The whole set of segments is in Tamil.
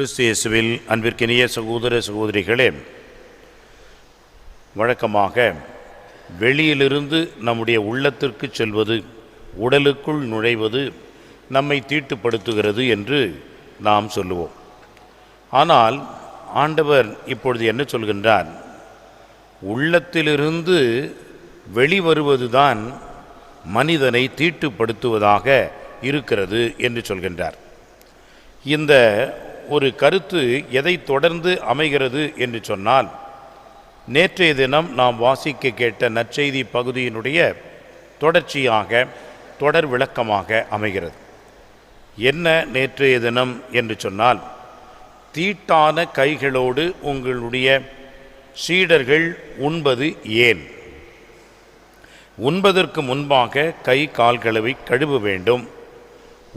கிறிஸ்து இயேசுவில் அன்பிற்கினிய சகோதர சகோதரிகளே, வழக்கமாக வெளியிலிருந்து நம்முடைய உள்ளத்திற்கு செல்வது, உடலுக்குள் நுழைவது நம்மை தீட்டுப்படுத்துகிறது என்று நாம் சொல்லுவோம். ஆனால் ஆண்டவர் இப்பொழுது என்ன சொல்கின்றார்? உள்ளத்திலிருந்து வெளிவருவதுதான் மனிதனை தீட்டுப்படுத்துவதாக இருக்கிறது என்று சொல்கின்றார். இந்த ஒரு கருத்து எதை தொடர்ந்து அமைகிறது என்று சொன்னால், நேற்றைய தினம் நாம் வாசிக்க கேட்ட நற்செய்தி பகுதியினுடைய தொடர்ச்சியாக, தொடர் விளக்கமாக அமைகிறது. என்ன நேற்றைய தினம் என்று சொன்னால், தீட்டான கைகளோடு உங்களுடைய சீடர்கள் உண்பது ஏன்? உண்பதற்கு முன்பாக கை கால்களை கழுவ வேண்டும்,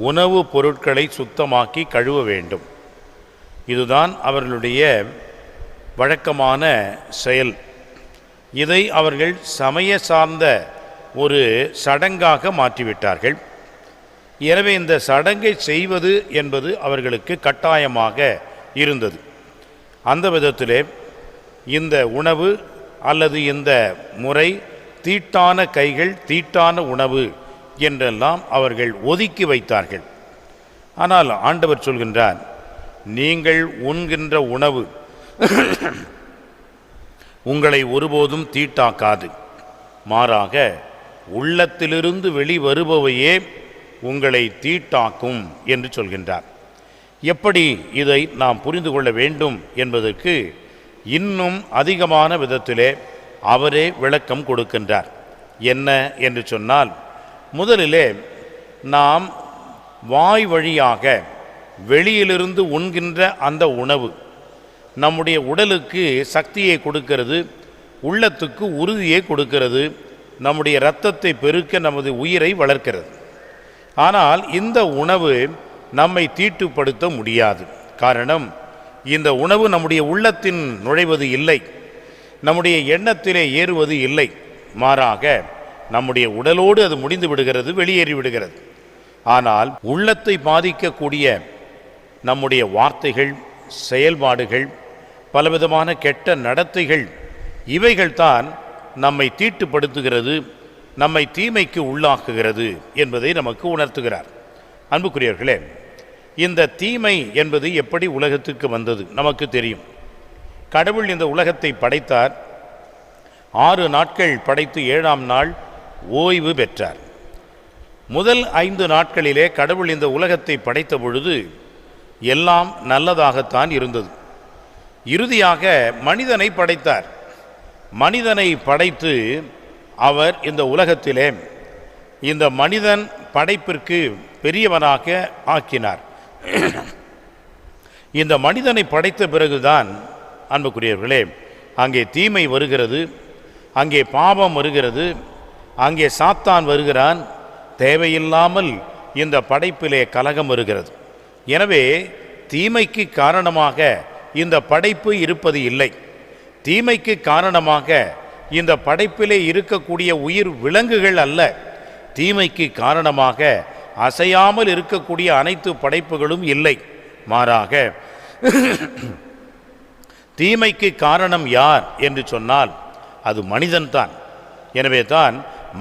உணவுப் பொருட்களை சுத்தமாக்கி கழுவ வேண்டும். இதுதான் அவர்களுடைய வழக்கமான செயல். இதை அவர்கள் சமய சார்ந்த ஒரு சடங்காக மாற்றிவிட்டார்கள். எனவே இந்த சடங்கை செய்வது என்பது அவர்களுக்கு கட்டாயமாக இருந்தது. அந்த விதத்திலே இந்த உணவு அல்லது இந்த முறை தீட்டான கைகள், தீட்டான உணவு என்றெல்லாம் அவர்கள் ஒதுக்கி வைத்தார்கள். ஆனால் ஆண்டவர் சொல்கின்றார், நீங்கள் உண்கின்ற உணவு உங்களை ஒருபோதும் தீட்டாக்காது, மாறாக உள்ளத்திலிருந்து வெளிவருபவையே உங்களை தீட்டாக்கும் என்று சொல்கின்றார். எப்படி இதை நாம் புரிந்து கொள்ள வேண்டும் என்பதற்கு இன்னும் அதிகமான விதத்திலே அவரே விளக்கம் கொடுக்கின்றார். என்ன என்று சொன்னால், முதலிலே நாம் வாய் வழியாக வெளியிலிருந்து உண்கின்ற அந்த உணவு நம்முடைய உடலுக்கு சக்தியை கொடுக்கிறது, உள்ளத்துக்கு உறுதியை கொடுக்கிறது, நம்முடைய இரத்தத்தை பெருக்க நமது உயிரை வளர்க்கிறது. ஆனால் இந்த உணவு நம்மை தீட்டுப்படுத்த முடியாது. காரணம், இந்த உணவு நம்முடைய உள்ளத்தின் நுழைவது இல்லை, நம்முடைய எண்ணத்திலே ஏறுவது இல்லை. மாறாக நம்முடைய உடலோடு அது முடிந்து விடுகிறது, வெளியேறி விடுகிறது. ஆனால் உள்ளத்தை பாதிக்கக்கூடிய நம்முடைய வார்த்தைகள், செயல்பாடுகள், பலவிதமான கெட்ட நடத்தைகள், இவைகள்தான் நம்மை தீட்டுப்படுத்துகிறது, நம்மை தீமைக்கு உள்ளாக்குகிறது என்பதை நமக்கு உணர்த்துகிறார். அன்புக்குரியவர்களே, இந்த தீமை என்பது எப்படி உலகத்திற்கு வந்தது நமக்கு தெரியும். கடவுள் இந்த உலகத்தை படைத்தார். 6 நாட்கள் படைத்து 7ஆம் நாள் ஓய்வு பெற்றார். முதல் 5 நாட்களிலே கடவுள் இந்த உலகத்தை படைத்த பொழுது எல்லாம் நல்லதாகத்தான் இருந்தது. இறுதியாக மனிதனை படைத்தார். மனிதனை படைத்து அவர் இந்த உலகத்திலே இந்த மனிதன் படைப்பிற்கு பெரியவனாக ஆக்கினார். இந்த மனிதனை படைத்த பிறகுதான் அன்புக்குரியவர்களே, அங்கே தீமை வருகிறது, அங்கே பாவம் வருகிறது, அங்கே சாத்தான் வருகிறான். தேவையில்லாமல் இந்த படைப்பிலே கலகம் வருகிறது. எனவே தீமைக்கு காரணமாக இந்த படைப்பு இருப்பது இல்லை. தீமைக்கு காரணமாக இந்த படைப்பிலே இருக்கக்கூடிய உயிர் விலங்குகள் அல்ல. தீமைக்கு காரணமாக அசையாமல் இருக்கக்கூடிய அனைத்து படைப்புகளும் இல்லை. மாறாக தீமைக்கு காரணம் யார் என்று சொன்னால் அது மனிதன்தான். எனவே தான்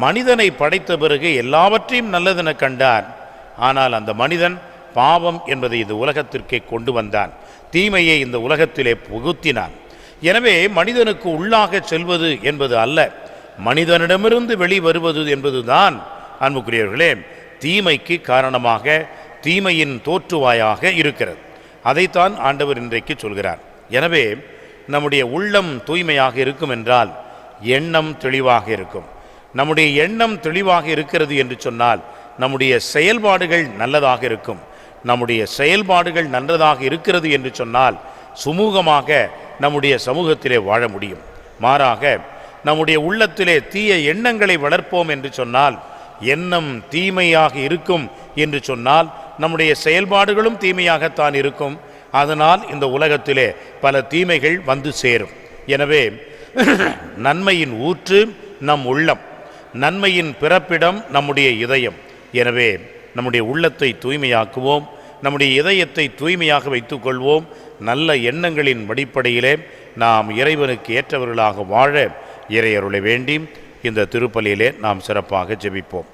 மனிதனை படைத்த பிறகு எல்லாவற்றையும் நல்லதென கண்டார். ஆனால் அந்த மனிதன் பாவம் என்பதை இந்த உலகத்திற்கே கொண்டு வந்தான், தீமையை இந்த உலகத்திலே புகுத்தினான். எனவே மனிதனுக்கு உள்ளாக செல்வது என்பது அல்ல, மனிதனிடமிருந்து வெளிவருவது என்பதுதான் அன்புக்குரியவர்களே தீமைக்கு காரணமாக, தீமையின் தோற்றுவாயாக இருக்கிறது. அதைத்தான் ஆண்டவர் இன்றைக்கு சொல்கிறார். எனவே நம்முடைய உள்ளம் தூய்மையாக இருக்கும் என்றால் எண்ணம் தெளிவாக இருக்கும். நம்முடைய எண்ணம் தெளிவாக இருக்கிறது என்று சொன்னால் நம்முடைய செயல்பாடுகள் நல்லதாக இருக்கும். நம்முடைய செயல்பாடுகள் நல்லதாக இருக்கிறது என்று சொன்னால் சுமூகமாக நம்முடைய சமூகத்திலே வாழ முடியும். மாறாக நம்முடைய உள்ளத்திலே தீய எண்ணங்களை வளர்ப்போம் என்று சொன்னால், எண்ணம் தீமையாக இருக்கும் என்று சொன்னால் நம்முடைய செயல்பாடுகளும் தீமையாகத்தான் இருக்கும். அதனால் இந்த உலகத்திலே பல தீமைகள் வந்து சேரும். எனவே நன்மையின் ஊற்று நம் உள்ளம், நன்மையின் பிறப்பிடம் நம்முடைய இதயம். எனவே நம்முடைய உள்ளத்தை தூய்மையாக்குவோம், நம்முடைய இதயத்தை தூய்மையாக வைத்துக்கொள்வோம். நல்ல எண்ணங்களின் அடிப்படையிலே நாம் இறைவனுக்கு ஏற்றவர்களாக வாழ இறையருளை வேண்டி இந்த திருப்பலியிலே நாம் சிறப்பாக ஜெபிப்போம்.